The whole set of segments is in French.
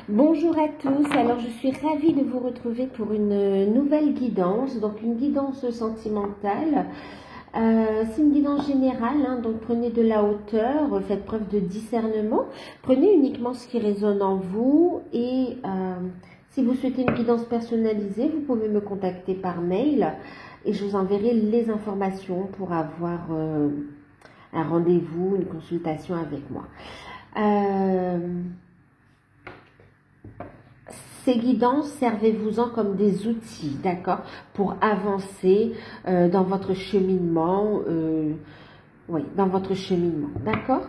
Bonjour à tous, alors je suis ravie de vous retrouver pour une nouvelle guidance, donc une guidance sentimentale. C'est une guidance générale, hein, donc prenez de la hauteur, faites preuve de discernement, prenez uniquement ce qui résonne en vous et si vous souhaitez une guidance personnalisée, vous pouvez me contacter par mail et je vous enverrai les informations pour avoir un rendez-vous, une consultation avec moi. Ces guidances, servez-vous-en comme des outils, d'accord, pour avancer dans votre cheminement, d'accord.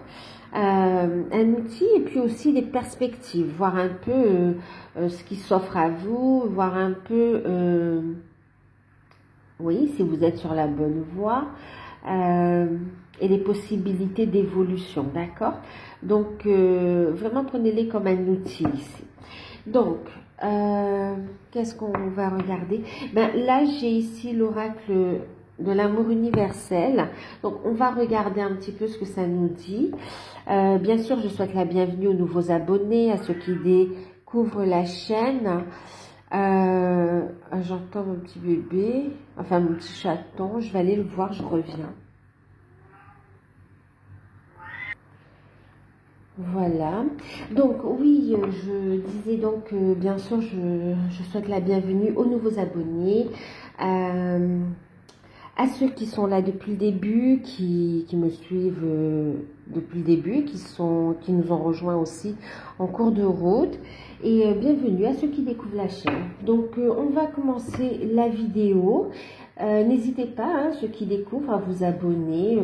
Un outil et puis aussi des perspectives, voir un peu ce qui s'offre à vous, voir un peu, oui, si vous êtes sur la bonne voie et les possibilités d'évolution, d'accord. Donc, vraiment prenez-les comme un outil ici. Donc, qu'est-ce qu'on va regarder? Ben, là, j'ai ici l'oracle de l'amour universel. Donc, on va regarder un petit peu ce que ça nous dit. Bien sûr, je souhaite la bienvenue aux nouveaux abonnés, à ceux qui découvrent la chaîne. J'entends mon petit bébé, enfin mon petit chaton. Je vais aller le voir, je reviens. Voilà, donc oui, je disais donc, bien sûr, je souhaite la bienvenue aux nouveaux abonnés, à ceux qui sont là depuis le début, qui me suivent depuis le début, qui nous ont rejoints aussi en cours de route, et bienvenue à ceux qui découvrent la chaîne. Donc, on va commencer la vidéo. N'hésitez pas, hein, ceux qui découvrent, à vous abonner,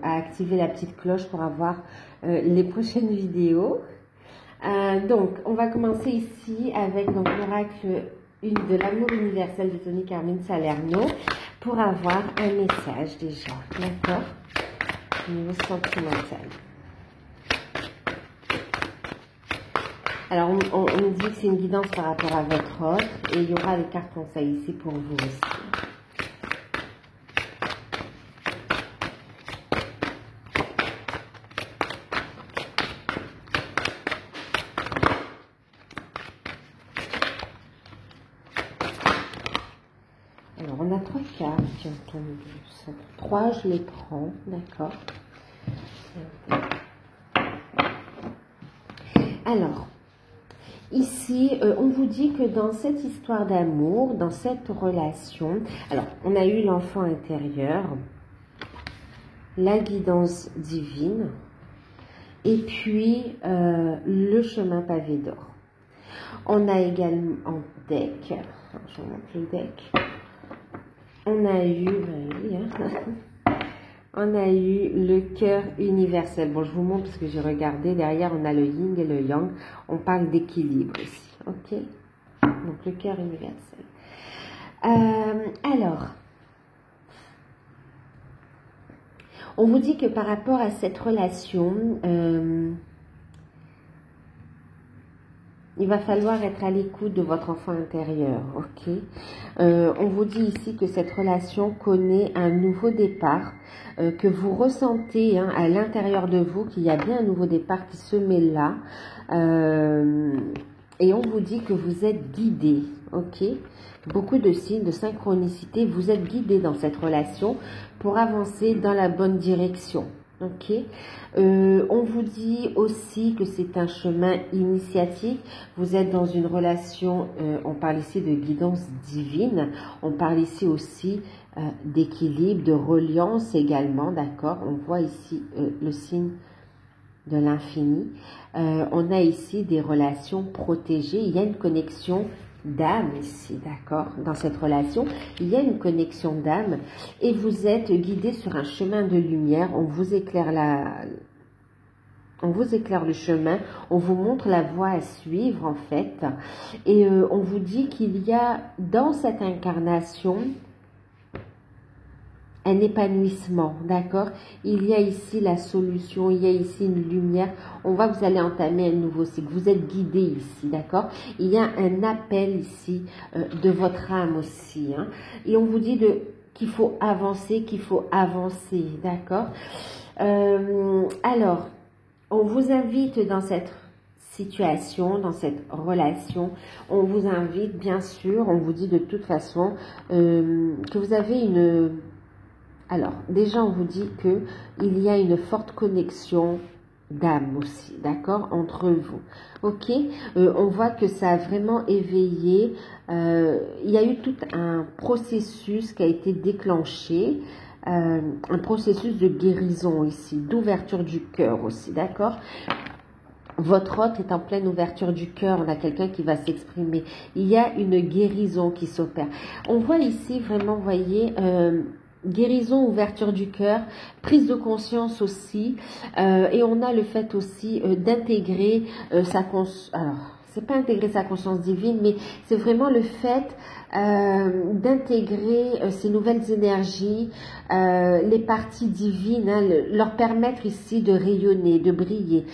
à activer la petite cloche pour avoir les prochaines vidéos. Donc, on va commencer ici avec l'oracle de l'amour universel de Tony Carmine Salerno pour avoir un message déjà, d'accord, au niveau sentimental. Alors, on nous dit que c'est une guidance par rapport à votre autre et il y aura les cartes conseils ici pour vous aussi. Alors, on a 3 cartes qui ont tombé. 3, je les prends, d'accord. Alors, ici, on vous dit que dans cette histoire d'amour, dans cette relation, alors, on a eu l'enfant intérieur, la guidance divine, et puis le chemin pavé d'or. On a également en deck, je vous montre le deck, on a eu, on a eu le cœur universel. Bon, je vous montre parce que j'ai regardé. Derrière, on a le yin et le yang. On parle d'équilibre ici. Ok? Donc, le cœur universel. Alors, on vous dit que par rapport à cette relation, il va falloir être à l'écoute de votre enfant intérieur, ok? On vous dit ici que cette relation connaît un nouveau départ, que vous ressentez hein, à l'intérieur de vous qu'il y a bien un nouveau départ qui se met là. Et on vous dit que vous êtes guidé, ok? Beaucoup de signes de synchronicité, vous êtes guidé dans cette relation pour avancer dans la bonne direction. Ok, on vous dit aussi que c'est un chemin initiatique. Vous êtes dans une relation, on parle ici de guidance divine. On parle ici aussi d'équilibre, de reliance également, d'accord. On voit ici le signe de l'infini. On a ici des relations protégées. Il y a une connexion d'âme ici, d'accord, dans cette relation, il y a une connexion d'âme et vous êtes guidé sur un chemin de lumière, on vous éclaire le chemin, on vous montre la voie à suivre en fait, et on vous dit qu'il y a dans cette incarnation un épanouissement, d'accord. Il y a ici la solution, il y a ici une lumière. On voit que vous allez entamer un nouveau cycle. Vous êtes guidé ici, d'accord. Il y a un appel ici de votre âme aussi. Hein, et on vous dit qu'il faut avancer, d'accord. Alors, on vous invite dans cette situation, dans cette relation. On vous invite, bien sûr, on vous dit de toute façon que vous avez une... Alors, déjà, on vous dit que il y a une forte connexion d'âme aussi, d'accord, entre vous. Ok, on voit que ça a vraiment éveillé. Il y a eu tout un processus qui a été déclenché. Un processus de guérison ici, d'ouverture du cœur aussi, d'accord. Votre hôte est en pleine ouverture du cœur, on a quelqu'un qui va s'exprimer. Il y a une guérison qui s'opère. On voit ici vraiment, vous voyez, guérison, ouverture du cœur, prise de conscience aussi, et on a le fait aussi d'intégrer sa conscience. Alors, c'est pas intégrer sa conscience divine, mais c'est vraiment le fait d'intégrer ces nouvelles énergies, les parties divines, hein, leur permettre ici de rayonner, de briller.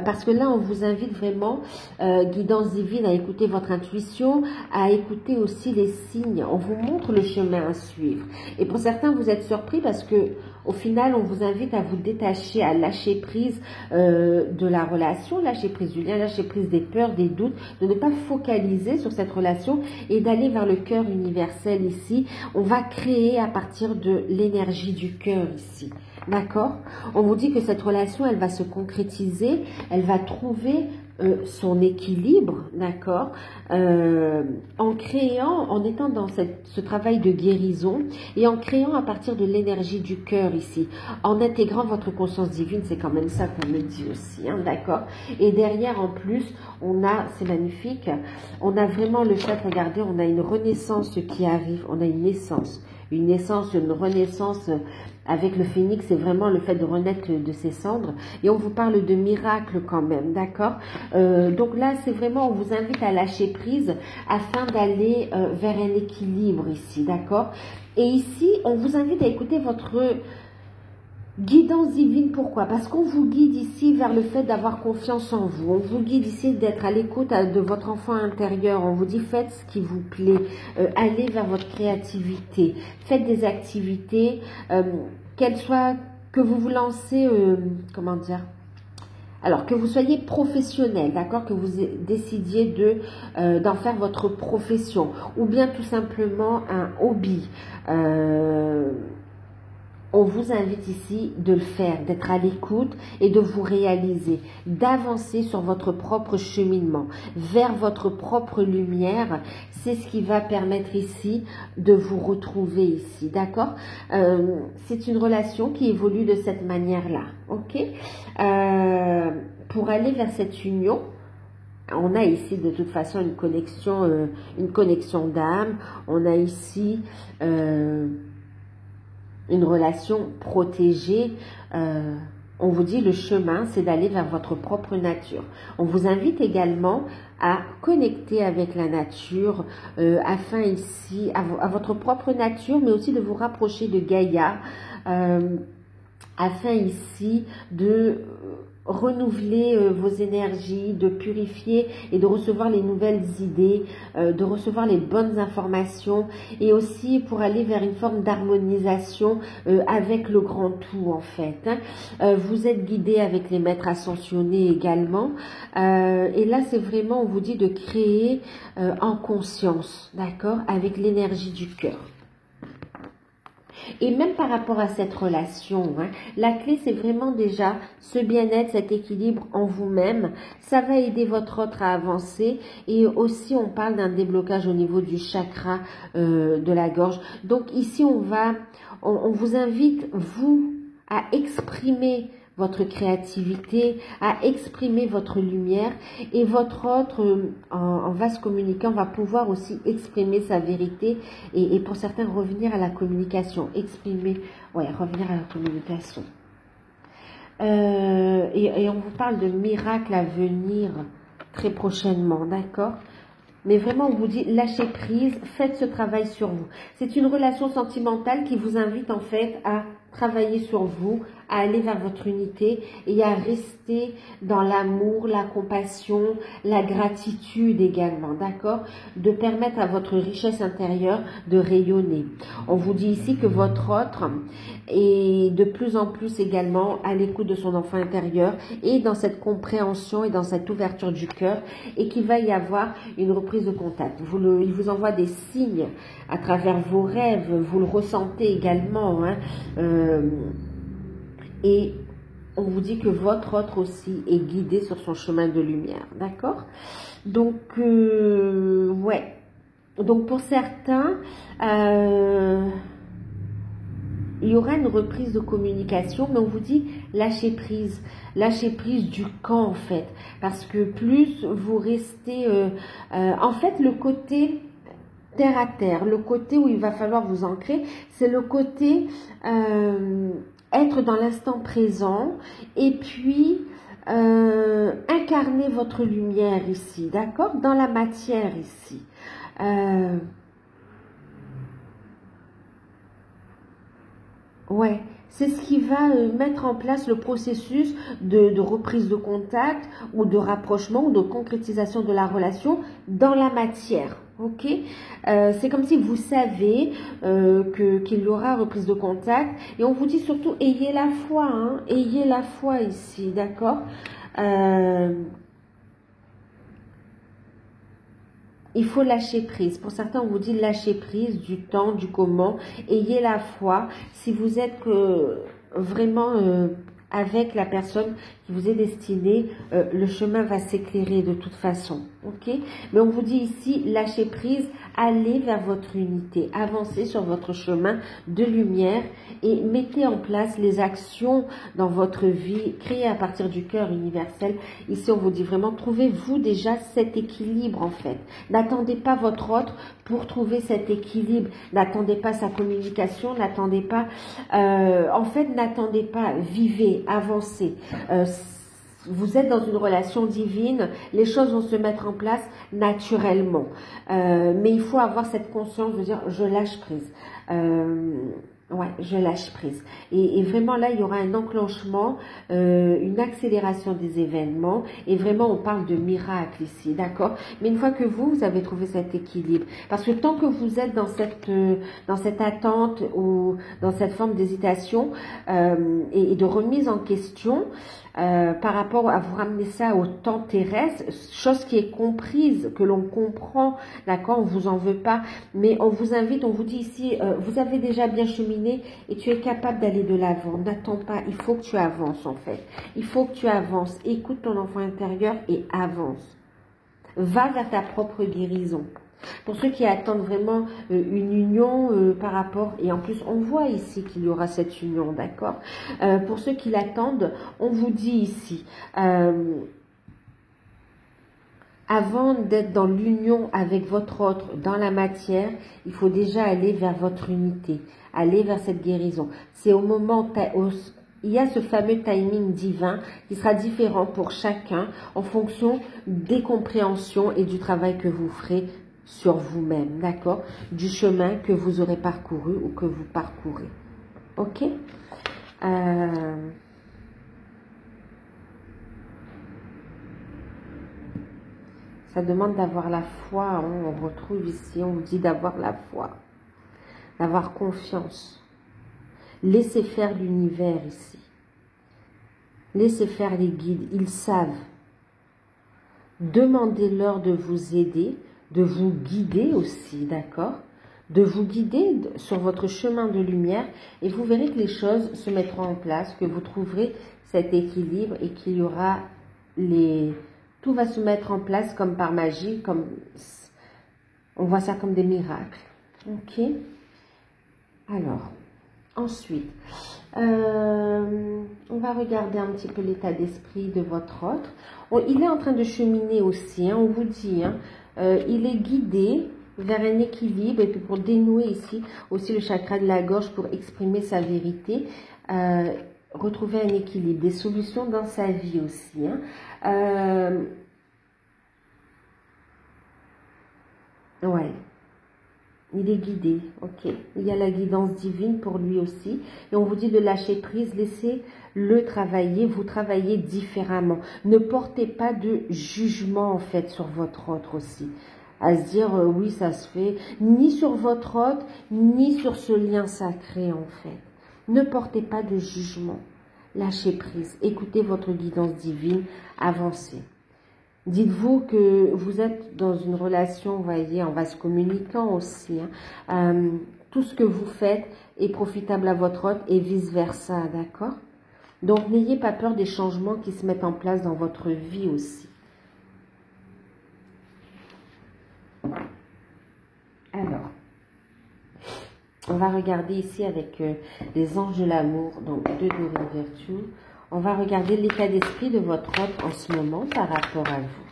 Parce que là, on vous invite vraiment, guidance divine, à écouter votre intuition, à écouter aussi les signes. On vous montre le chemin à suivre. Et pour certains, vous êtes surpris parce que au final, on vous invite à vous détacher, à lâcher prise de la relation, lâcher prise du lien, lâcher prise des peurs, des doutes, de ne pas focaliser sur cette relation et d'aller vers le cœur universel ici. On va créer à partir de l'énergie du cœur ici. D'accord? On vous dit que cette relation, elle va se concrétiser, elle va trouver son équilibre, d'accord, en créant, en étant dans ce travail de guérison et en créant à partir de l'énergie du cœur ici, en intégrant votre conscience divine, c'est quand même ça qu'on me dit aussi, hein, d'accord. Et derrière, en plus, on a, c'est magnifique, on a vraiment le fait, regardez, on a une renaissance qui arrive, on a une naissance, une renaissance avec le phénix, c'est vraiment le fait de renaître de ses cendres. Et on vous parle de miracle quand même, d'accord. Donc là, c'est vraiment, on vous invite à lâcher prise afin d'aller vers un équilibre ici, d'accord. Et ici, on vous invite à écouter votre guidance divine. Pourquoi? Parce qu'on vous guide ici vers le fait d'avoir confiance en vous. On vous guide ici d'être à l'écoute de votre enfant intérieur. On vous dit faites ce qui vous plaît. Allez vers votre créativité. Faites des activités, qu'elles soient, que vous vous lancez, comment dire? Alors, que vous soyez professionnel, d'accord, que vous décidiez d'en faire votre profession, ou bien tout simplement un hobby. On vous invite ici de le faire, d'être à l'écoute et de vous réaliser, d'avancer sur votre propre cheminement, vers votre propre lumière. C'est ce qui va permettre ici de vous retrouver ici, d'accord? C'est une relation qui évolue de cette manière-là, ok? Pour aller vers cette union, on a ici de toute façon une connexion d'âme. On a ici une relation protégée. On vous dit le chemin, c'est d'aller vers votre propre nature. On vous invite également à connecter avec la nature, afin ici, à votre propre nature, mais aussi de vous rapprocher de Gaïa, afin ici de renouveler vos énergies, de purifier et de recevoir les nouvelles idées, de recevoir les bonnes informations, et aussi pour aller vers une forme d'harmonisation avec le grand tout en fait. Hein. Vous êtes guidé avec les maîtres ascensionnés également, et là c'est vraiment, on vous dit de créer en conscience, d'accord, avec l'énergie du cœur. Et même par rapport à cette relation, hein, la clé c'est vraiment déjà ce bien-être, cet équilibre en vous-même. Ça va aider votre autre à avancer, et aussi on parle d'un déblocage au niveau du chakra de la gorge. Donc ici on vous invite vous à exprimer votre créativité, à exprimer votre lumière, et votre autre, en vase communicant, va pouvoir aussi exprimer sa vérité, et pour certains revenir à la communication, revenir à la communication. Et on vous parle de miracles à venir très prochainement, d'accord? Mais vraiment, on vous dit, lâchez prise, faites ce travail sur vous. C'est une relation sentimentale qui vous invite en fait à travailler sur vous, à aller vers votre unité et à rester dans l'amour, la compassion, la gratitude également, d'accord? De permettre à votre richesse intérieure de rayonner. On vous dit ici que votre autre est de plus en plus également à l'écoute de son enfant intérieur et dans cette compréhension et dans cette ouverture du cœur et qu'il va y avoir une reprise de contact. Il vous envoie des signes à travers vos rêves, vous le ressentez également, hein, et on vous dit que votre autre aussi est guidé sur son chemin de lumière, d'accord? Donc, ouais. Donc, pour certains, il y aura une reprise de communication, mais on vous dit lâchez prise du camp en fait, parce que plus vous restez, en fait le côté terre à terre, le côté où il va falloir vous ancrer, c'est le côté être dans l'instant présent et puis incarner votre lumière ici, d'accord, dans la matière ici. Ouais, c'est ce qui va mettre en place le processus de reprise de contact ou de rapprochement ou de concrétisation de la relation dans la matière. Ok, c'est comme si vous savez qu'il y aura reprise de contact et on vous dit surtout ayez la foi, hein, ayez la foi ici, d'accord. Il faut lâcher prise. Pour certains, on vous dit lâcher prise du temps, du comment. Ayez la foi. Si vous êtes vraiment avec la personne qui vous est destinée, le chemin va s'éclairer de toute façon. Ok? Mais on vous dit ici, lâchez prise, allez vers votre unité, avancez sur votre chemin de lumière et mettez en place les actions dans votre vie, créées à partir du cœur universel. Ici, on vous dit vraiment, trouvez-vous déjà cet équilibre en fait. N'attendez pas votre autre pour trouver cet équilibre. N'attendez pas sa communication, n'attendez pas, en fait, n'attendez pas, vivez, avancez. Vous êtes dans une relation divine, les choses vont se mettre en place naturellement. Mais il faut avoir cette conscience de dire, je lâche prise. Ouais, je lâche prise. Et vraiment là, il y aura un enclenchement, une accélération des événements. Et vraiment, on parle de miracle ici, d'accord? Mais une fois que vous avez trouvé cet équilibre, parce que tant que vous êtes dans cette attente ou dans cette forme d'hésitation et de remise en question, par rapport à vous ramener ça au temps terrestre, chose qui est comprise, que l'on comprend, d'accord, on vous en veut pas, mais on vous invite, on vous dit ici, vous avez déjà bien cheminé et tu es capable d'aller de l'avant, n'attends pas, il faut que tu avances en fait, il faut que tu avances, écoute ton enfant intérieur et avance, va vers ta propre guérison. Pour ceux qui attendent vraiment une union par rapport, et en plus on voit ici qu'il y aura cette union, d'accord, pour ceux qui l'attendent, on vous dit ici, avant d'être dans l'union avec votre autre, dans la matière, il faut déjà aller vers votre unité, aller vers cette guérison. C'est au moment où il y a ce fameux timing divin qui sera différent pour chacun en fonction des compréhensions et du travail que vous ferez sur vous-même, d'accord? Du chemin que vous aurez parcouru ou que vous parcourez. Ok? Ça demande d'avoir la foi, hein, on retrouve ici, on vous dit d'avoir la foi, d'avoir confiance. Laissez faire l'univers ici. Laissez faire les guides, ils savent. Demandez-leur de vous aider, de vous guider aussi, d'accord? De vous guider sur votre chemin de lumière et vous verrez que les choses se mettront en place, que vous trouverez cet équilibre et qu'il y aura tout va se mettre en place comme par magie, comme on voit ça comme des miracles. Ok? Alors, ensuite, on va regarder un petit peu l'état d'esprit de votre autre. Il est en train de cheminer aussi, hein, on vous dit, hein, il est guidé vers un équilibre et puis pour dénouer ici aussi le chakra de la gorge pour exprimer sa vérité, retrouver un équilibre, des solutions dans sa vie aussi. Hein. Ouais. Il est guidé, ok. Il y a la guidance divine pour lui aussi. Et on vous dit de lâcher prise, laissez-le travailler, vous travaillez différemment. Ne portez pas de jugement en fait sur votre autre aussi. À se dire oui ça se fait, ni sur votre autre, ni sur ce lien sacré en fait. Ne portez pas de jugement. Lâchez prise, écoutez votre guidance divine, avancez. Dites-vous que vous êtes dans une relation, vous voyez, en vase communicant aussi. Tout ce que vous faites est profitable à votre autre et vice-versa, d'accord? Donc, n'ayez pas peur des changements qui se mettent en place dans votre vie aussi. Alors, on va regarder ici avec les anges de l'amour, donc 2 de Virtue. On va regarder l'état d'esprit de votre autre en ce moment par rapport à vous.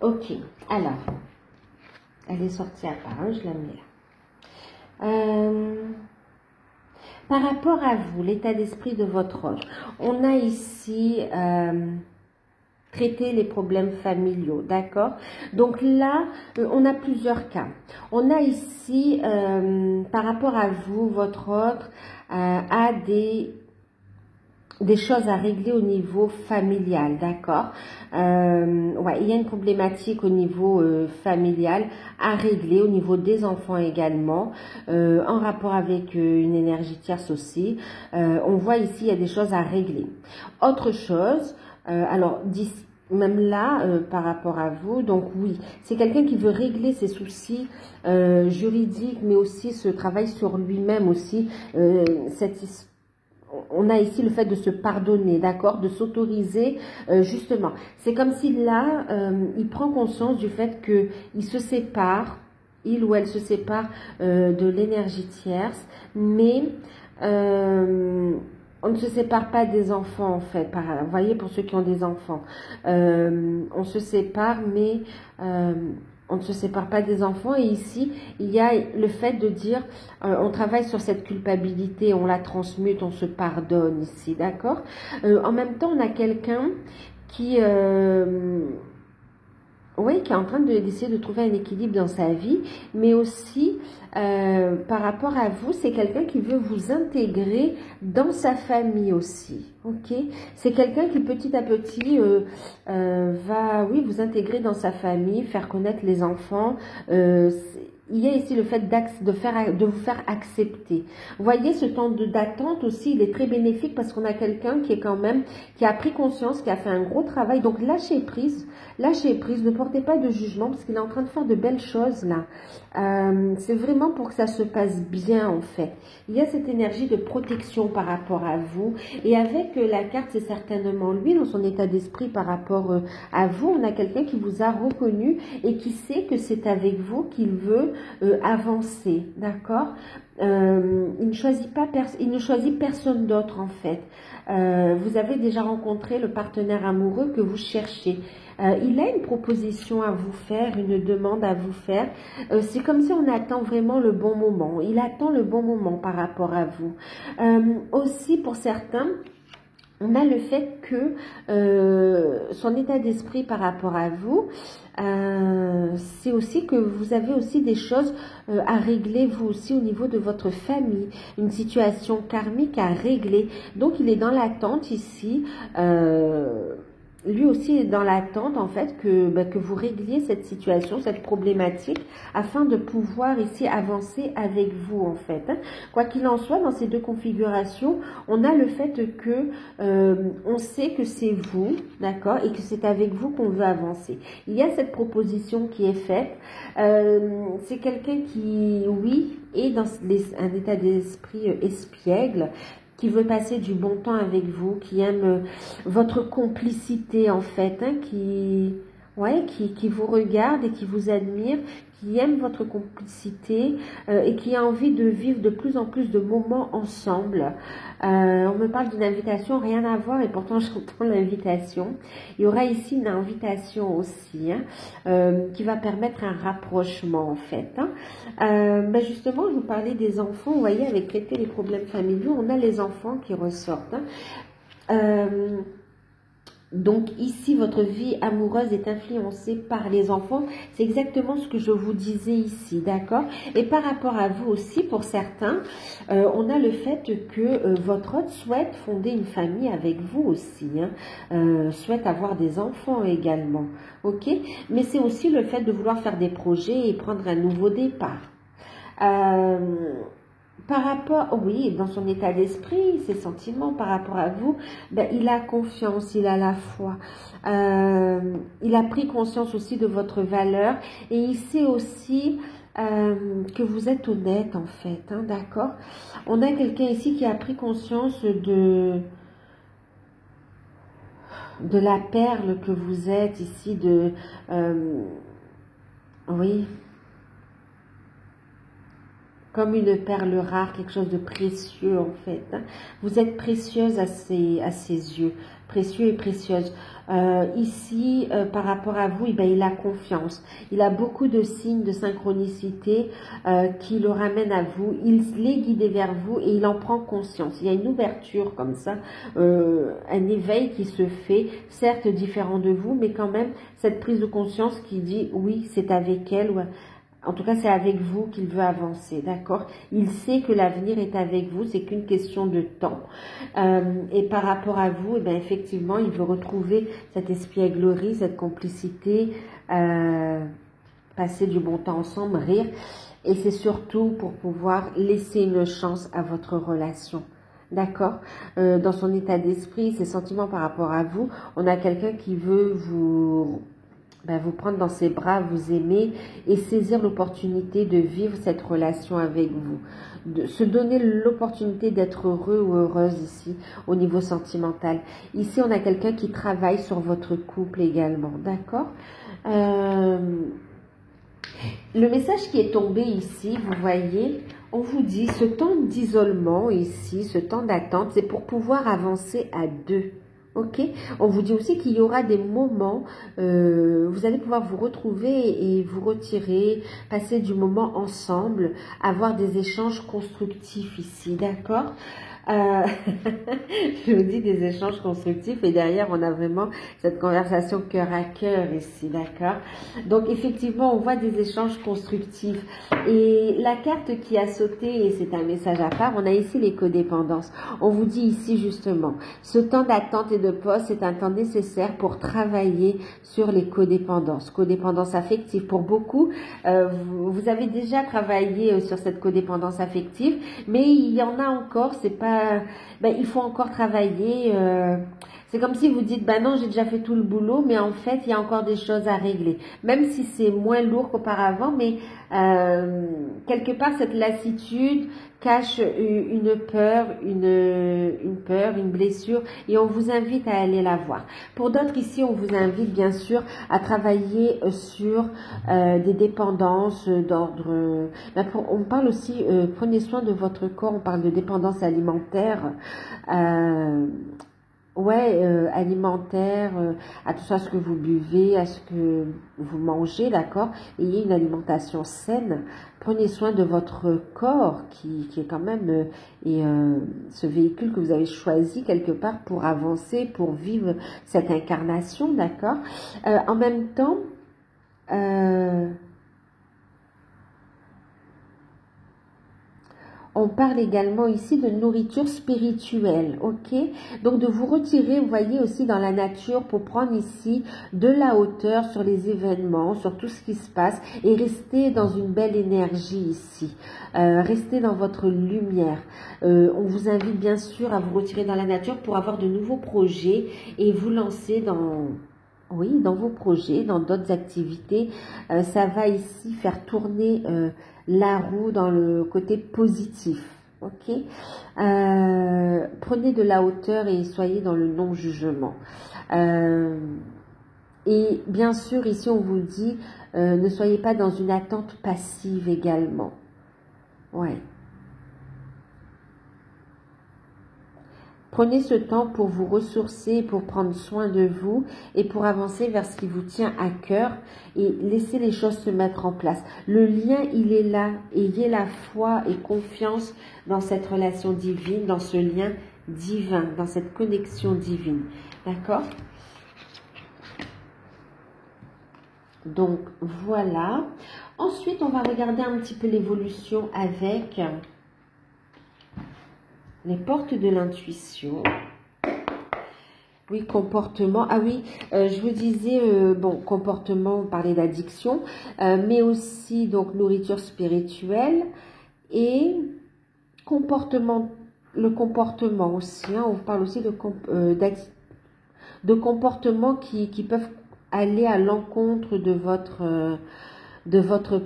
Ok, alors, elle est sortie à part, hein, je la mets là. Par rapport à vous, l'état d'esprit de votre autre, on a ici traité les problèmes familiaux, d'accord? Donc là, on a plusieurs cas. On a ici, par rapport à vous, votre autre a des choses à régler au niveau familial, d'accord? Ouais, il y a une problématique au niveau familial à régler, au niveau des enfants également, en rapport avec une énergie tierce aussi. On voit ici, il y a des choses à régler. Autre chose, alors d'ici, même là, par rapport à vous, donc oui, c'est quelqu'un qui veut régler ses soucis juridiques, mais aussi ce travail sur lui-même aussi, on a ici le fait de se pardonner, d'accord, de s'autoriser, justement. C'est comme si là, il prend conscience du fait qu'il se sépare, il ou elle se sépare de l'énergie tierce, mais on ne se sépare pas des enfants en fait. Vous voyez, pour ceux qui ont des enfants, on se sépare, mais on ne se sépare pas des enfants. Et ici, il y a le fait de dire, on travaille sur cette culpabilité, on la transmute, on se pardonne ici, d'accord? En même temps, on a quelqu'un qui... oui, qui est en train d'essayer de trouver un équilibre dans sa vie, mais aussi par rapport à vous, c'est quelqu'un qui veut vous intégrer dans sa famille aussi, ok? C'est quelqu'un qui petit à petit va, oui, vous intégrer dans sa famille, faire connaître les enfants. Il y a ici le fait de vous faire accepter. Vous voyez, ce temps d'attente aussi, il est très bénéfique parce qu'on a quelqu'un qui est quand même, qui a pris conscience, qui a fait un gros travail. Donc lâchez prise, ne portez pas de jugement parce qu'il est en train de faire de belles choses là. C'est vraiment pour que ça se passe bien en fait. Il y a cette énergie de protection par rapport à vous. Et avec la carte, c'est certainement lui dans son état d'esprit par rapport à vous. On a quelqu'un qui vous a reconnu et qui sait que c'est avec vous qu'il veut avancer, d'accord? Il ne choisit personne d'autre en fait. Vous avez déjà rencontré le partenaire amoureux que vous cherchez. Il a une proposition à vous faire, une demande à vous faire. C'est comme si on attend vraiment le bon moment. Il attend le bon moment par rapport à vous. Aussi pour certains, on a le fait que son état d'esprit par rapport à vous, c'est aussi que vous avez aussi des choses à régler vous aussi au niveau de votre famille, une situation karmique à régler. Donc il est dans l'attente ici, lui aussi est dans l'attente en fait que vous régliez cette situation, cette problématique, afin de pouvoir ici avancer avec vous en fait. Hein. Quoi qu'il en soit, dans ces deux configurations, on a le fait que on sait que c'est vous, d'accord, et que c'est avec vous qu'on veut avancer. Il y a cette proposition qui est faite. C'est quelqu'un qui, oui, est dans un état d'esprit espiègle, qui veut passer du bon temps avec vous, qui aime votre complicité en fait, hein, qui vous regarde et qui vous admire, qui aime votre complicité et qui a envie de vivre de plus en plus de moments ensemble. On me parle d'une invitation, rien à voir, et pourtant j'entends l'invitation. Il y aura ici une invitation aussi, hein, qui va permettre un rapprochement en fait. Hein. Ben justement, je vous parlais des enfants, vous voyez, avec traiter les problèmes familiaux, on a les enfants qui ressortent. Hein. Donc ici, votre vie amoureuse est influencée par les enfants. C'est exactement ce que je vous disais ici, d'accord? Et par rapport à vous aussi, pour certains, on a le fait que votre hôte souhaite fonder une famille avec vous aussi, hein, souhaite avoir des enfants également, ok? Mais c'est aussi le fait de vouloir faire des projets et prendre un nouveau départ. Par rapport, oui, dans son état d'esprit, ses sentiments par rapport à vous, ben, il a confiance, il a la foi. Il a pris conscience aussi de votre valeur et il sait aussi que vous êtes honnête en fait, hein, d'accord? On a quelqu'un ici qui a pris conscience de la perle que vous êtes ici, oui, comme une perle rare, quelque chose de précieux en fait. Hein. Vous êtes précieuse à ses yeux, précieux et précieuse. Ici, par rapport à vous, eh bien, il a confiance. Il a beaucoup de signes de synchronicité qui le ramènent à vous. Il est guidé vers vous et il en prend conscience. Il y a une ouverture comme ça, un éveil qui se fait, certes différent de vous, mais quand même cette prise de conscience qui dit oui, c'est avec elle. Ou en tout cas, c'est avec vous qu'il veut avancer, d'accord? Il sait que l'avenir est avec vous, c'est qu'une question de temps. Et par rapport à vous, eh bien, effectivement, il veut retrouver cette espièglerie, cette complicité, passer du bon temps ensemble, rire. Et c'est surtout pour pouvoir laisser une chance à votre relation. D'accord? Dans son état d'esprit, ses sentiments par rapport à vous, on a quelqu'un qui veut vous prendre dans ses bras, vous aimer et saisir l'opportunité de vivre cette relation avec vous. De se donner l'opportunité d'être heureux ou heureuse ici, au niveau sentimental. Ici, on a quelqu'un qui travaille sur votre couple également, d'accord? Le message qui est tombé ici, vous voyez, on vous dit, ce temps d'isolement ici, ce temps d'attente, c'est pour pouvoir avancer à deux. Ok, on vous dit aussi qu'il y aura des moments, vous allez pouvoir vous retrouver et vous retirer, passer du moment ensemble, avoir des échanges constructifs ici, d'accord? Je vous dis des échanges constructifs et derrière on a vraiment cette conversation cœur à cœur ici, d'accord? Donc effectivement on voit des échanges constructifs et la carte qui a sauté, et c'est un message à part, on a ici les codépendances. On vous dit ici justement, ce temps d'attente et de pause est un temps nécessaire pour travailler sur les codépendances, codépendance affective. Pour beaucoup, vous avez déjà travaillé sur cette codépendance affective, mais il y en a encore, c'est pas il faut encore travailler. C'est comme si vous dites, non, j'ai déjà fait tout le boulot, mais en fait, il y a encore des choses à régler. Même si c'est moins lourd qu'auparavant, mais quelque part, cette lassitude cache une peur, une blessure, et on vous invite à aller la voir. Pour d'autres ici, on vous invite bien sûr à travailler sur des dépendances d'ordre. On parle aussi, prenez soin de votre corps, on parle de dépendance alimentaire. ouais, alimentaire, à tout ça, à ce que vous buvez, à ce que vous mangez, d'accord? Ayez une alimentation saine. Prenez soin de votre corps qui est quand même ce véhicule que vous avez choisi quelque part pour avancer, pour vivre cette incarnation, d'accord? En même temps, euh, on parle également ici de nourriture spirituelle, ok? Donc de vous retirer, vous voyez, aussi dans la nature pour prendre ici de la hauteur sur les événements, sur tout ce qui se passe et rester dans une belle énergie ici. Rester dans votre lumière. On vous invite bien sûr à vous retirer dans la nature pour avoir de nouveaux projets et vous lancer dans... Oui, dans vos projets, dans d'autres activités, ça va ici faire tourner la roue dans le côté positif. Ok, prenez de la hauteur et soyez dans le non-jugement. Et bien sûr, ici on vous dit, ne soyez pas dans une attente passive également. Ouais. Prenez ce temps pour vous ressourcer, pour prendre soin de vous et pour avancer vers ce qui vous tient à cœur et laisser les choses se mettre en place. Le lien, il est là. Ayez la foi et confiance dans cette relation divine, dans ce lien divin, dans cette connexion divine. D'accord? Donc, voilà. Ensuite, on va regarder un petit peu l'évolution avec... les portes de l'intuition. Oui, comportement. Ah oui, je vous disais, bon, comportement, on parlait d'addiction, mais aussi, donc, nourriture spirituelle et comportement, le comportement aussi. Hein, on parle aussi de comportements qui peuvent aller à l'encontre de votre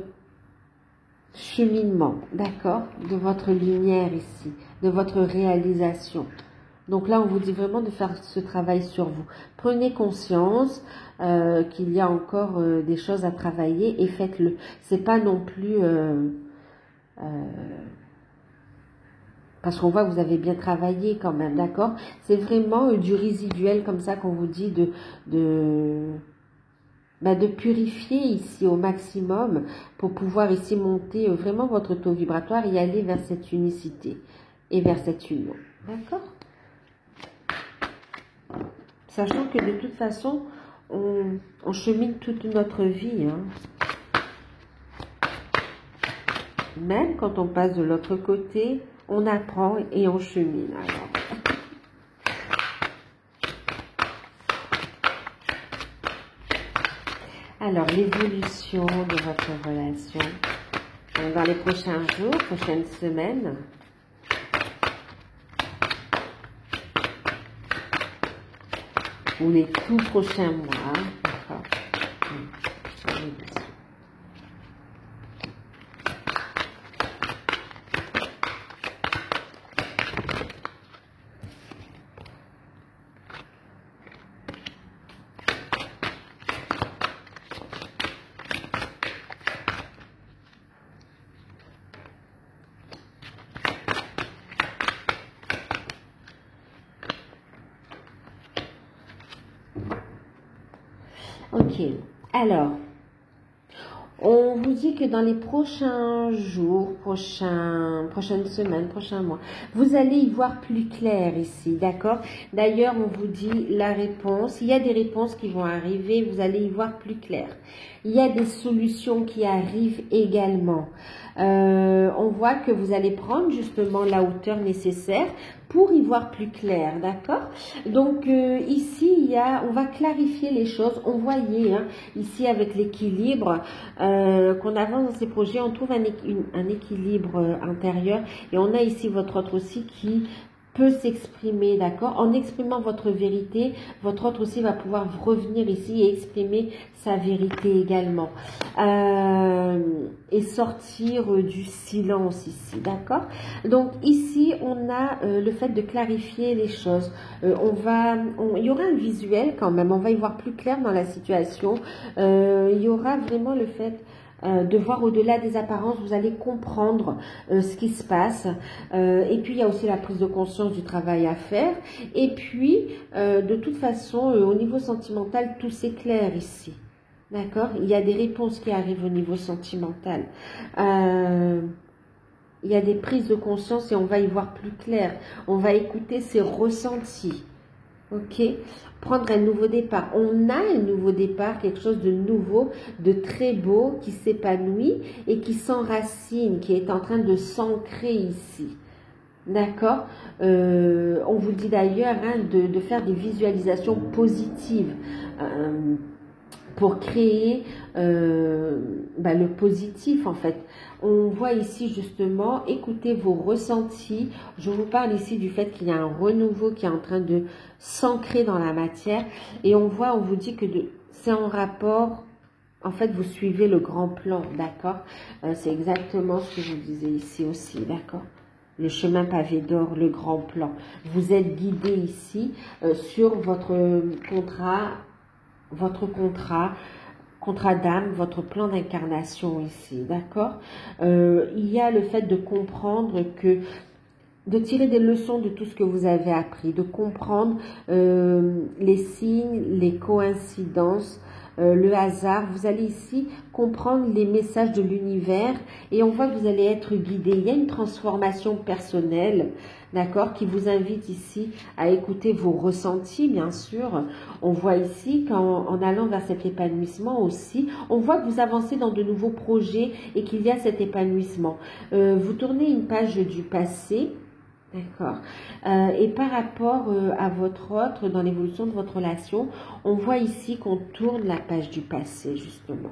cheminement, d'accord, de votre lumière ici, de votre réalisation. Donc là, on vous dit vraiment de faire ce travail sur vous. Prenez conscience qu'il y a encore des choses à travailler et faites-le. C'est pas non plus parce qu'on voit que vous avez bien travaillé quand même, d'accord. C'est vraiment du résiduel comme ça qu'on vous dit de purifier ici au maximum pour pouvoir ici monter vraiment votre taux vibratoire et aller vers cette unicité et vers cette union. D'accord? Sachant que de toute façon, on chemine toute notre vie. Hein. Même quand on passe de l'autre côté, on apprend et on chemine. Alors, l'évolution de votre relation dans les prochains jours, prochaines semaines. Ou les tout prochains mois. D'accord. Ok, alors, on vous dit que dans les prochains jours, prochaines semaines, prochains mois, vous allez y voir plus clair ici, d'accord? D'ailleurs, on vous dit la réponse. Il y a des réponses qui vont arriver, vous allez y voir plus clair. Il y a des solutions qui arrivent également. On voit que vous allez prendre justement la hauteur nécessaire pour y voir plus clair, d'accord? Donc ici, on va clarifier les choses. On voyait ici avec l'équilibre qu'on avance dans ces projets, on trouve un équilibre intérieur et on a ici votre autre aussi qui peut s'exprimer, d'accord? En exprimant votre vérité, votre autre aussi va pouvoir revenir ici et exprimer sa vérité également. Et sortir du silence ici, d'accord? Donc ici, on a le fait de clarifier les choses. Il y aura un visuel quand même, on va y voir plus clair dans la situation. Il y aura vraiment le fait de voir au-delà des apparences, vous allez comprendre ce qui se passe. Et puis, il y a aussi la prise de conscience du travail à faire. Et puis, de toute façon, au niveau sentimental, tout s'éclaire ici. D'accord? Il y a des réponses qui arrivent au niveau sentimental. Il y a des prises de conscience et on va y voir plus clair. On va écouter ses ressentis. Ok? Prendre un nouveau départ. On a un nouveau départ, quelque chose de nouveau, de très beau, qui s'épanouit et qui s'enracine, qui est en train de s'ancrer ici. D'accord? On vous dit d'ailleurs de faire des visualisations positives. Pour créer le positif en fait. On voit ici justement, écoutez vos ressentis. Je vous parle ici du fait qu'il y a un renouveau qui est en train de s'ancrer dans la matière. Et on vous dit que c'est en rapport, en fait vous suivez le grand plan, d'accord? C'est exactement ce que je vous disais ici aussi, d'accord? Le chemin pavé d'or, le grand plan. Vous êtes guidé ici sur votre contrat d'âme, votre plan d'incarnation ici, d'accord? Il y a le fait de comprendre de tirer des leçons de tout ce que vous avez appris, de comprendre les signes, les coïncidences, le hasard. Vous allez ici comprendre les messages de l'univers et on voit que vous allez être guidé. Il y a une transformation personnelle, d'accord, qui vous invite ici à écouter vos ressentis, bien sûr. On voit ici qu'en allant vers cet épanouissement aussi, on voit que vous avancez dans de nouveaux projets et qu'il y a cet épanouissement. Vous tournez une page du passé. D'accord. Et par rapport à votre autre, dans l'évolution de votre relation, on voit ici qu'on tourne la page du passé, justement.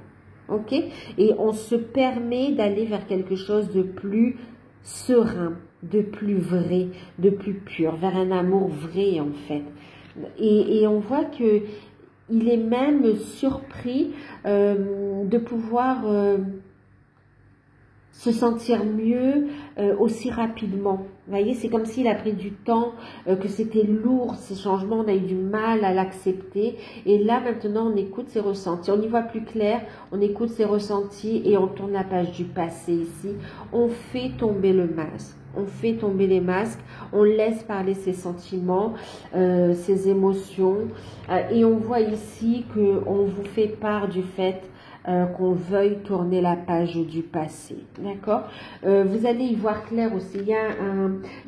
Ok? Et on se permet d'aller vers quelque chose de plus serein, de plus vrai, de plus pur, vers un amour vrai, en fait. Et on voit que il est même surpris de pouvoir se sentir mieux aussi rapidement. Vous voyez, c'est comme s'il a pris du temps, que c'était lourd, ces changements, on a eu du mal à l'accepter. Et là, maintenant, on écoute ses ressentis. On y voit plus clair, on écoute ses ressentis et on tourne la page du passé ici. On fait tomber le masque. On fait tomber les masques, on laisse parler ses sentiments, ses émotions. Et on voit ici qu'on vous fait part du fait qu'on veuille tourner la page du passé, d'accord? Vous allez y voir clair aussi. Il y a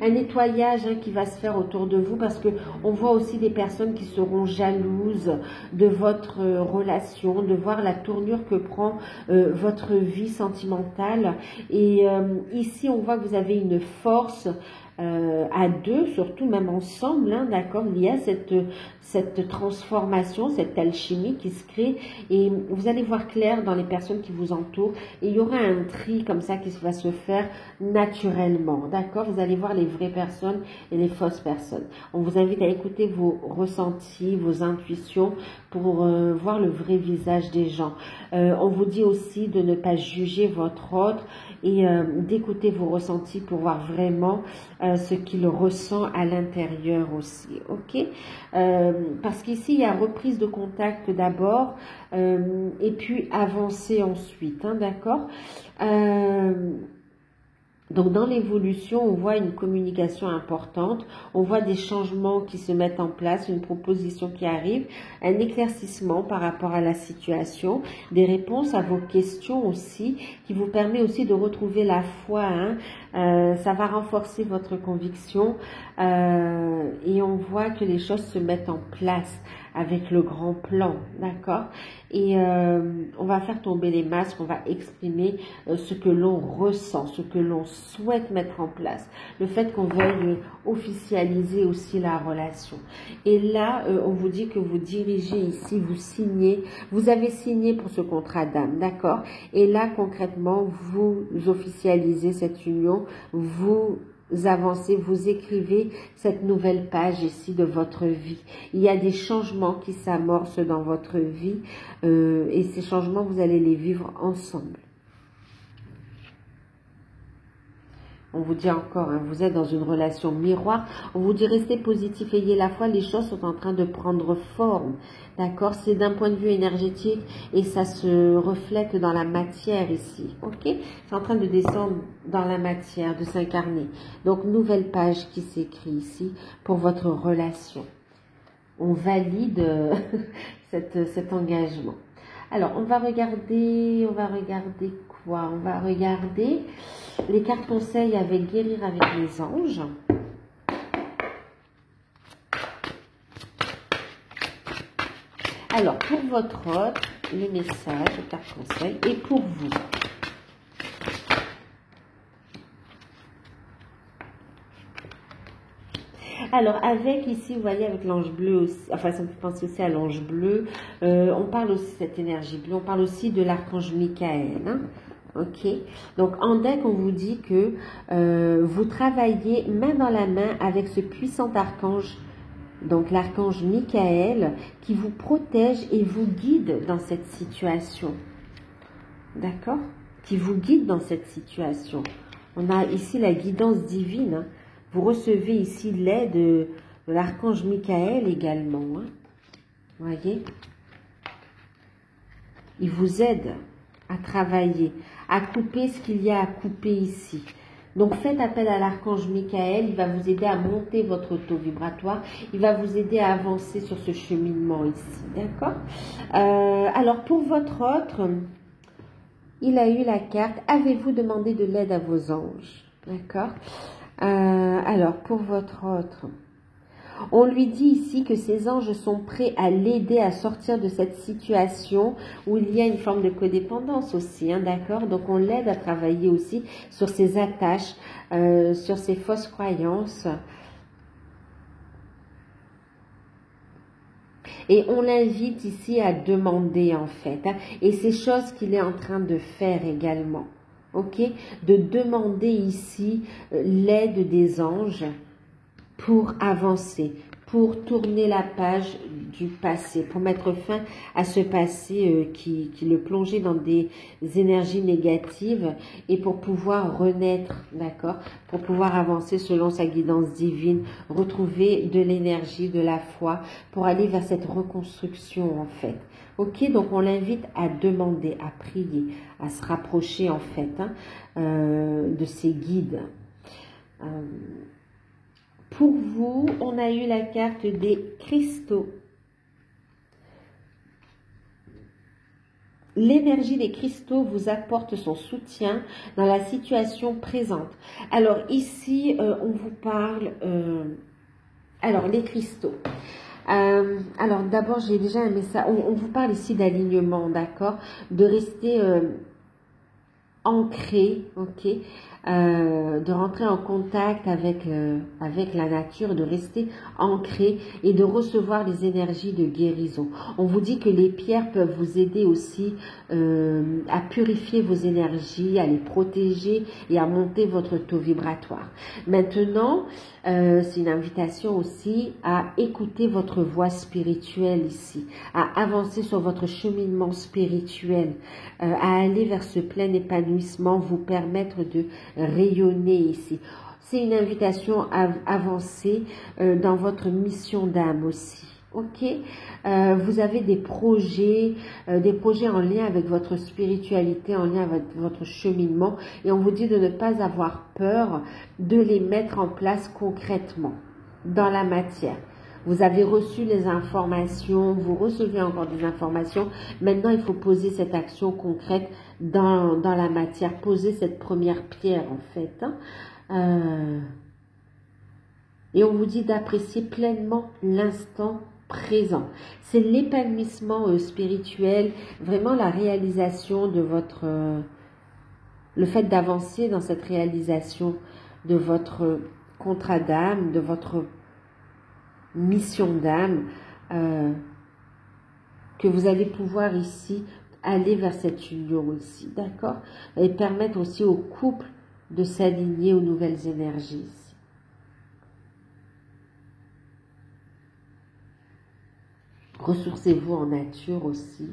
un nettoyage qui va se faire autour de vous parce que on voit aussi des personnes qui seront jalouses de votre relation, de voir la tournure que prend votre vie sentimentale. Et ici, on voit que vous avez une force à deux, surtout même ensemble, d'accord, il y a cette transformation, cette alchimie qui se crée et vous allez voir clair dans les personnes qui vous entourent et il y aura un tri comme ça qui va se faire naturellement, d'accord, vous allez voir les vraies personnes et les fausses personnes. On vous invite à écouter vos ressentis, vos intuitions pour voir le vrai visage des gens. On vous dit aussi de ne pas juger votre autre et d'écouter vos ressentis pour voir vraiment ce qu'il ressent à l'intérieur aussi, ok? Parce qu'ici, il y a reprise de contact d'abord et puis avancer ensuite, d'accord? Donc, dans l'évolution, on voit une communication importante, on voit des changements qui se mettent en place, une proposition qui arrive, un éclaircissement par rapport à la situation, des réponses à vos questions aussi, qui vous permet aussi de retrouver la foi. Ça va renforcer votre conviction et on voit que les choses se mettent en place avec le grand plan, d'accord? Et on va faire tomber les masques, on va exprimer ce que l'on ressent, ce que l'on souhaite mettre en place, le fait qu'on veuille officialiser aussi la relation. Et là, on vous dit que vous dirigez ici, vous signez, vous avez signé pour ce contrat d'âme, d'accord? Et là, concrètement, vous officialisez cette union, vous avancez, vous écrivez cette nouvelle page ici de votre vie. Il y a des changements qui s'amorcent dans votre vie et ces changements, vous allez les vivre ensemble. On vous dit encore, hein, vous êtes dans une relation miroir. On vous dit restez positif, ayez la foi. Les choses sont en train de prendre forme. D'accord? C'est d'un point de vue énergétique et ça se reflète dans la matière ici. Ok? C'est en train de descendre dans la matière, de s'incarner. Donc, nouvelle page qui s'écrit ici pour votre relation. On valide cet engagement. Alors, on va regarder quoi? On va regarder les cartes conseils avec guérir avec les anges. Alors, pour votre hôte, les messages, les cartes conseils, et pour vous. Alors, avec ici, vous voyez, avec l'ange bleu aussi, enfin, ça me fait penser aussi à l'ange bleu. On parle aussi de cette énergie bleue. On parle aussi de l'archange Michael. Hein? Ok. Donc, en deck, on vous dit que vous travaillez main dans la main avec ce puissant archange, donc l'archange Michael, qui vous protège et vous guide dans cette situation. D'accord? Qui vous guide dans cette situation. On a ici la guidance divine. Hein? Vous recevez ici l'aide de l'archange Michael également. Hein? Voyez? Il vous aide à travailler, à couper ce qu'il y a à couper ici. Donc faites appel à l'archange Michael, il va vous aider à monter votre taux vibratoire, il va vous aider à avancer sur ce cheminement ici. D'accord? Alors pour votre autre, il a eu la carte « Avez-vous demandé de l'aide à vos anges ?» D'accord? Alors, pour votre autre, on lui dit ici que ses anges sont prêts à l'aider à sortir de cette situation où il y a une forme de codépendance aussi, hein, d'accord? Donc, on l'aide à travailler aussi sur ses attaches, sur ses fausses croyances. Et on l'invite ici à demander en fait, hein, et c'est chose qu'il est en train de faire également. Ok, de demander ici l'aide des anges pour avancer, pour tourner la page du passé, pour mettre fin à ce passé qui le plongeait dans des énergies négatives et pour pouvoir renaître, d'accord, pour pouvoir avancer selon sa guidance divine, retrouver de l'énergie, de la foi, pour aller vers cette reconstruction en fait. Ok, donc on l'invite à demander, à prier, à se rapprocher en fait hein, de ses guides. Pour vous, on a eu la carte des cristaux. L'énergie des cristaux vous apporte son soutien dans la situation présente. Alors ici, on vous parle... alors, les cristaux. Alors d'abord, j'ai déjà un message. On vous parle ici d'alignement, d'accord? De rester ancré, ok? De rentrer en contact avec la nature, de rester ancré et de recevoir les énergies de guérison. On vous dit que les pierres peuvent vous aider aussi à purifier vos énergies, à les protéger et à monter votre taux vibratoire. Maintenant, c'est une invitation aussi à écouter votre voix spirituelle ici, à avancer sur votre cheminement spirituel, à aller vers ce plein épanouissement, vous permettre de rayonner ici. C'est une invitation à avancer dans votre mission d'âme aussi. Ok, vous avez des projets en lien avec votre spiritualité, en lien avec votre cheminement, et on vous dit de ne pas avoir peur de les mettre en place concrètement dans la matière. Vous avez reçu les informations, vous recevez encore des informations. Maintenant, il faut poser cette action concrète dans la matière, poser cette première pierre en fait. Hein. Et on vous dit d'apprécier pleinement l'instant présent. C'est l'épanouissement spirituel, vraiment la réalisation de votre... le fait d'avancer dans cette réalisation de votre contrat d'âme, de votre mission d'âme, que vous allez pouvoir ici aller vers cette union ici, d'accord? Et permettre aussi au couple de s'aligner aux nouvelles énergies ici. Ressourcez-vous en nature aussi.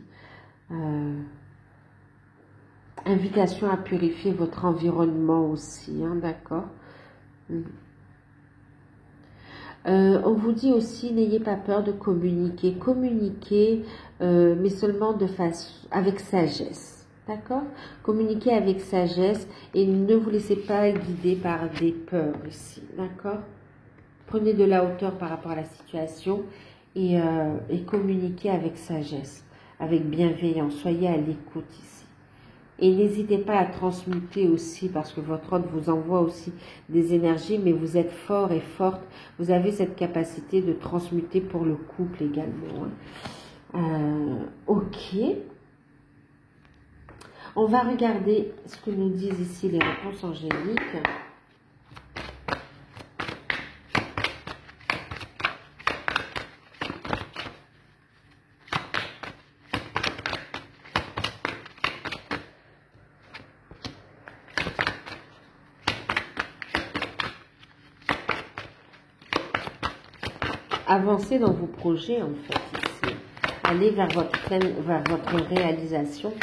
Invitation à purifier votre environnement aussi, hein, d'accord. On vous dit aussi, n'ayez pas peur de communiquer. Communiquez, mais seulement de façon, avec sagesse. D'accord? Communiquez avec sagesse et ne vous laissez pas guider par des peurs ici. D'accord? Prenez de la hauteur par rapport à la situation et communiquez avec sagesse, avec bienveillance. Soyez à l'écoute ici. Et n'hésitez pas à transmuter aussi, parce que votre hôte vous envoie aussi des énergies, mais vous êtes fort et forte. Vous avez cette capacité de transmuter pour le couple également. Ok. On va regarder ce que nous disent ici les réponses angéliques. Avancez dans vos projets, en fait, ici. Allez vers votre réalisation.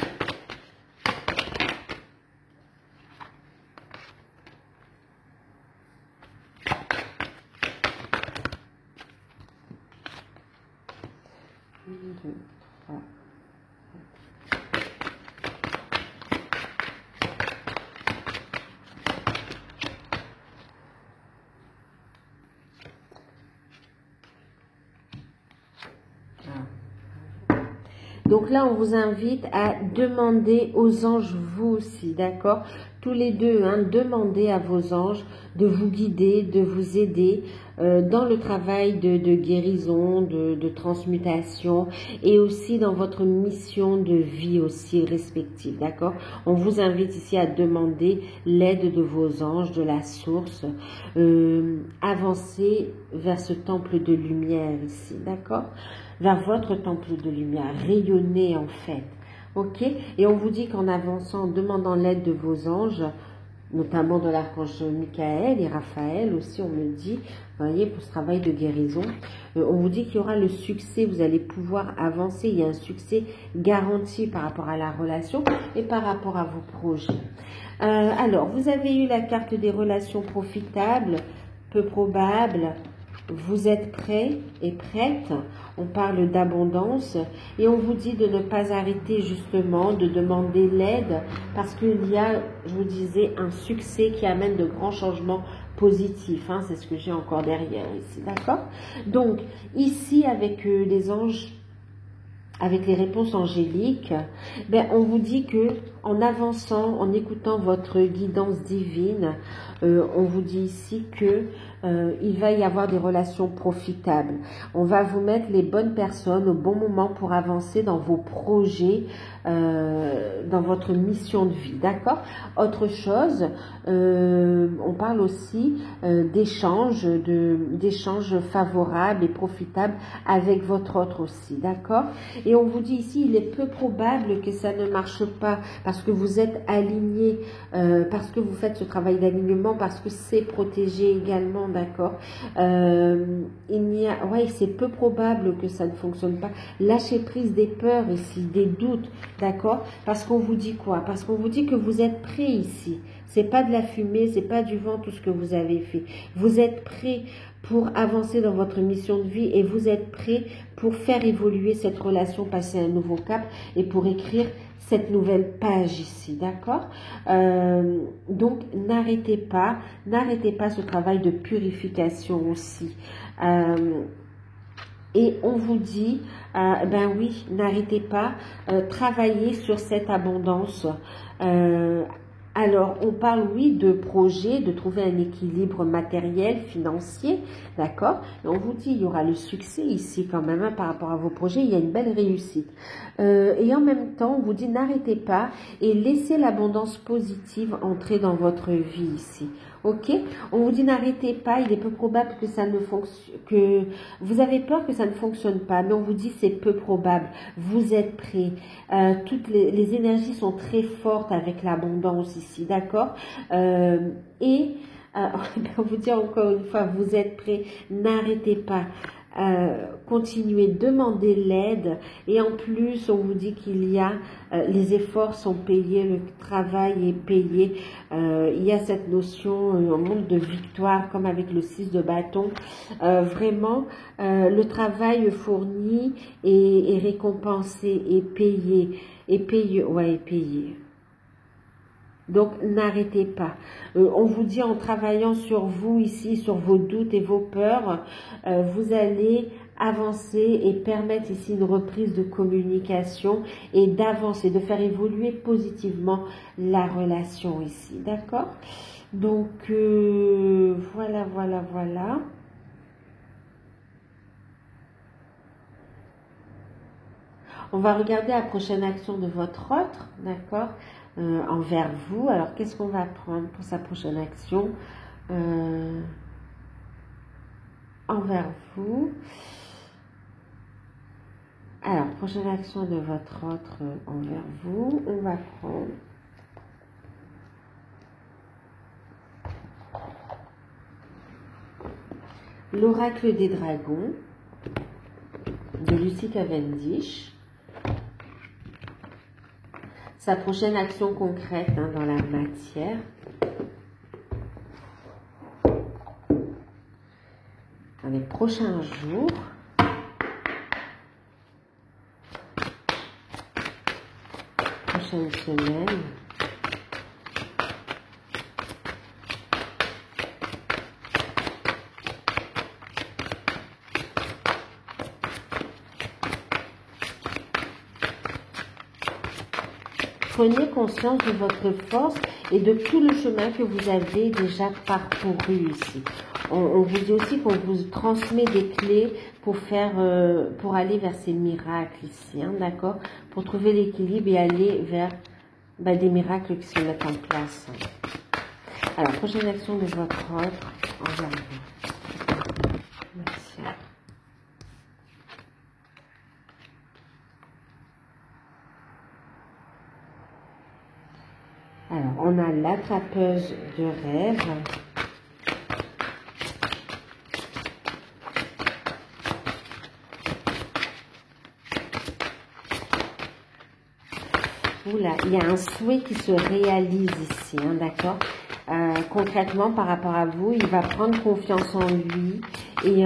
Un, deux, trois. Donc là, on vous invite à demander aux anges, vous aussi, d'accord? Tous les deux, hein, demandez à vos anges de vous guider, de vous aider dans le travail de guérison, de transmutation et aussi dans votre mission de vie aussi respective, d'accord? On vous invite ici à demander l'aide de vos anges, de la source, avancez vers ce temple de lumière ici, d'accord? Vers votre temple de lumière, rayonnez en fait, ok? Et on vous dit qu'en avançant, en demandant l'aide de vos anges, notamment de l'archange Michael et Raphaël aussi, on me dit, vous voyez, pour ce travail de guérison, on vous dit qu'il y aura le succès, vous allez pouvoir avancer, il y a un succès garanti par rapport à la relation et par rapport à vos projets. Alors, vous avez eu la carte des relations profitables, peu probables. Vous êtes prêts et prêtes, on parle d'abondance et on vous dit de ne pas arrêter justement, de demander l'aide parce qu'il y a, je vous disais, un succès qui amène de grands changements positifs, hein, c'est ce que j'ai encore derrière ici, d'accord? Donc ici avec les anges, avec les réponses angéliques, ben, on vous dit que en avançant, en écoutant votre guidance divine, on vous dit ici que il va y avoir des relations profitables. On va vous mettre les bonnes personnes au bon moment pour avancer dans vos projets, dans votre mission de vie, d'accord? Autre chose, on parle aussi d'échanges favorables et profitables avec votre autre aussi, d'accord? Et on vous dit ici, il est peu probable que ça ne marche pas parce que vous êtes aligné, parce que vous faites ce travail d'alignement, parce que c'est protégé également, d'accord? C'est peu probable que ça ne fonctionne pas. Lâchez prise des peurs ici, des doutes, d'accord? Parce qu'on vous dit quoi? Parce qu'on vous dit que vous êtes prêts ici. C'est pas de la fumée, c'est pas du vent tout ce que vous avez fait. Vous êtes prêts pour avancer dans votre mission de vie et vous êtes prêts pour faire évoluer cette relation, passer un nouveau cap et pour écrire cette nouvelle page ici, d'accord? Donc, n'arrêtez pas ce travail de purification aussi. Et on vous dit, ben oui, n'arrêtez pas, travaillez sur cette abondance. Alors, on parle, oui, de projet, de trouver un équilibre matériel, financier, d'accord? Et on vous dit, il y aura le succès ici quand même, hein, par rapport à vos projets, il y a une belle réussite. Et en même temps, on vous dit, n'arrêtez pas et laissez l'abondance positive entrer dans votre vie ici. Ok? On vous dit, n'arrêtez pas, il est peu probable que ça ne fonctionne, que vous avez peur que ça ne fonctionne pas, mais on vous dit, c'est peu probable. Vous êtes prêts. Toutes les énergies sont très fortes avec l'abondance ici, d'accord? On vous dit encore une fois, vous êtes prêts, n'arrêtez pas. continuez, demandez l'aide. Et en plus, on vous dit qu'il y a, les efforts sont payés, le travail est payé. Il y a cette notion, un monde de victoire, comme avec le 6 de bâton. Vraiment, le travail fourni est récompensé, est payé. Est payé, ouais, est payé. Donc, n'arrêtez pas. On vous dit en travaillant sur vous ici, sur vos doutes et vos peurs, vous allez avancer et permettre ici une reprise de communication et d'avancer, de faire évoluer positivement la relation ici. D'accord? Donc, voilà, voilà, voilà. On va regarder la prochaine action de votre autre, d'accord, envers vous. Alors, qu'est-ce qu'on va prendre pour sa prochaine action envers vous? Alors, prochaine action de votre autre envers vous, on va prendre l'oracle des dragons de Lucie Cavendish. Sa prochaine action concrète dans la matière. Dans les prochains jours. Prochaine semaine. Prenez conscience de votre force et de tout le chemin que vous avez déjà parcouru ici. On vous dit aussi qu'on vous transmet des clés pour pour aller vers ces miracles ici, hein, d'accord? Pour trouver l'équilibre et aller vers des miracles qui se mettent en place. Alors, prochaine action de votre autre envers vous. Merci. Alors, on a l'attrapeuse de rêve. Oula, il y a un souhait qui se réalise ici, hein, d'accord? Concrètement, par rapport à vous, il va prendre confiance en lui et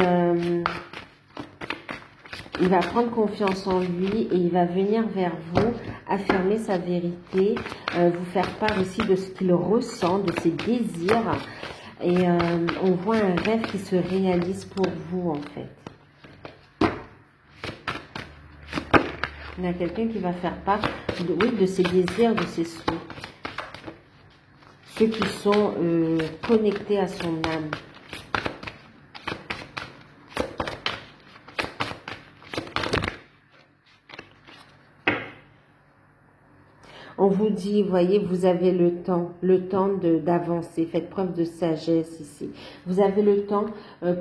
il va prendre confiance en lui et il va venir vers vous, affirmer sa vérité, vous faire part ici de ce qu'il ressent, de ses désirs. Et on voit un rêve qui se réalise pour vous, en fait. Il y a quelqu'un qui va faire part de ses désirs, de ses souhaits. Ceux qui sont connectés à son âme. On vous dit, voyez, vous avez le temps d'avancer. Faites preuve de sagesse ici. Vous avez le temps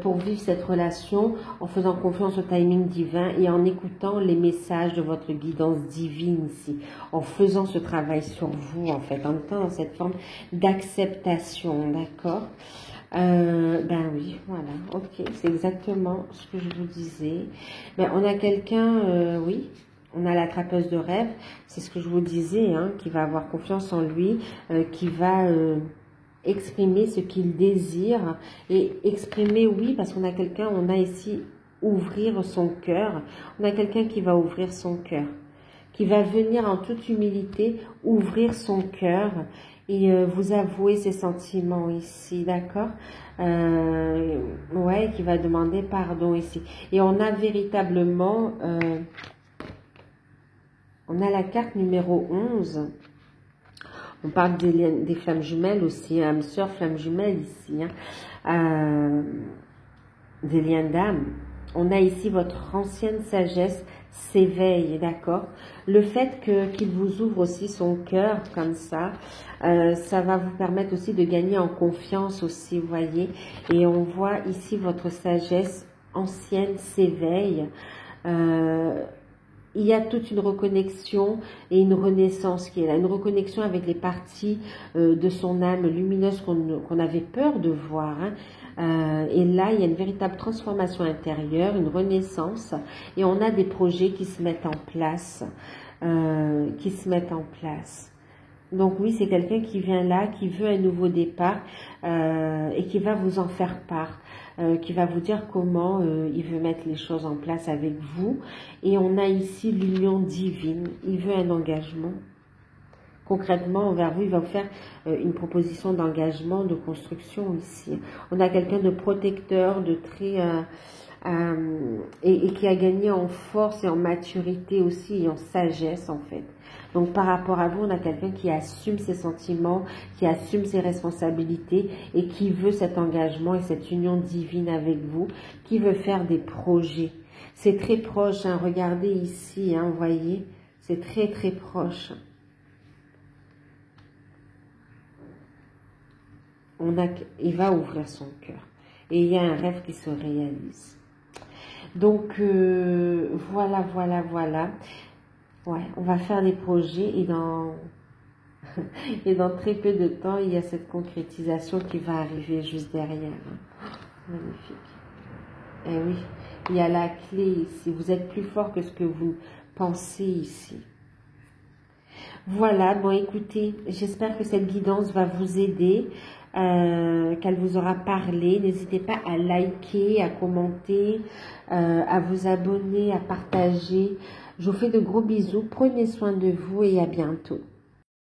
pour vivre cette relation en faisant confiance au timing divin et en écoutant les messages de votre guidance divine ici. En faisant ce travail sur vous, en fait, en étant dans cette forme d'acceptation, d'accord? Ben oui, voilà, ok, c'est exactement ce que je vous disais. Ben, on a quelqu'un, oui. On a l'attrapeuse de rêve, c'est ce que je vous disais, hein, qui va avoir confiance en lui, qui va exprimer ce qu'il désire. Et exprimer, oui, parce qu'on a quelqu'un, on a ici ouvrir son cœur. On a quelqu'un qui va ouvrir son cœur, qui va venir en toute humilité ouvrir son cœur et vous avouer ses sentiments ici, d'accord? Ouais, qui va demander pardon ici. Et on a véritablement... on a la carte numéro 11. On parle des flammes jumelles aussi, âme sœur, flammes jumelles ici. Hein. Des liens d'âme. On a ici votre ancienne sagesse s'éveille, d'accord? Le fait qu'il vous ouvre aussi son cœur comme ça, ça va vous permettre aussi de gagner en confiance aussi, vous voyez? Et on voit ici votre sagesse ancienne s'éveille. il y a toute une reconnexion et une renaissance qui est là, une reconnexion avec les parties de son âme lumineuse qu'on avait peur de voir. Hein. Et là, il y a une véritable transformation intérieure, une renaissance, et on a des projets qui se mettent en place, Donc oui, c'est quelqu'un qui vient là, qui veut un nouveau départ et qui va vous en faire part. Qui va vous dire comment il veut mettre les choses en place avec vous. Et on a ici l'union divine. Il veut un engagement. Concrètement, envers vous, il va vous faire une proposition d'engagement, de construction ici. On a quelqu'un de protecteur, de très... et qui a gagné en force et en maturité aussi, et en sagesse en fait. Donc par rapport à vous, on a quelqu'un qui assume ses sentiments, qui assume ses responsabilités et qui veut cet engagement et cette union divine avec vous, qui veut faire des projets. C'est très proche, hein, regardez ici, hein, vous voyez, c'est très très proche. Il va ouvrir son cœur et il y a un rêve qui se réalise. Donc voilà. Ouais, on va faire des projets et dans très peu de temps, il y a cette concrétisation qui va arriver juste derrière. Magnifique. Eh oui, il y a la clé ici. Vous êtes plus fort que ce que vous pensez ici. Voilà, bon écoutez, j'espère que cette guidance va vous aider, qu'elle vous aura parlé. N'hésitez pas à liker, à commenter, à vous abonner, à partager. Je vous fais de gros bisous, prenez soin de vous et à bientôt.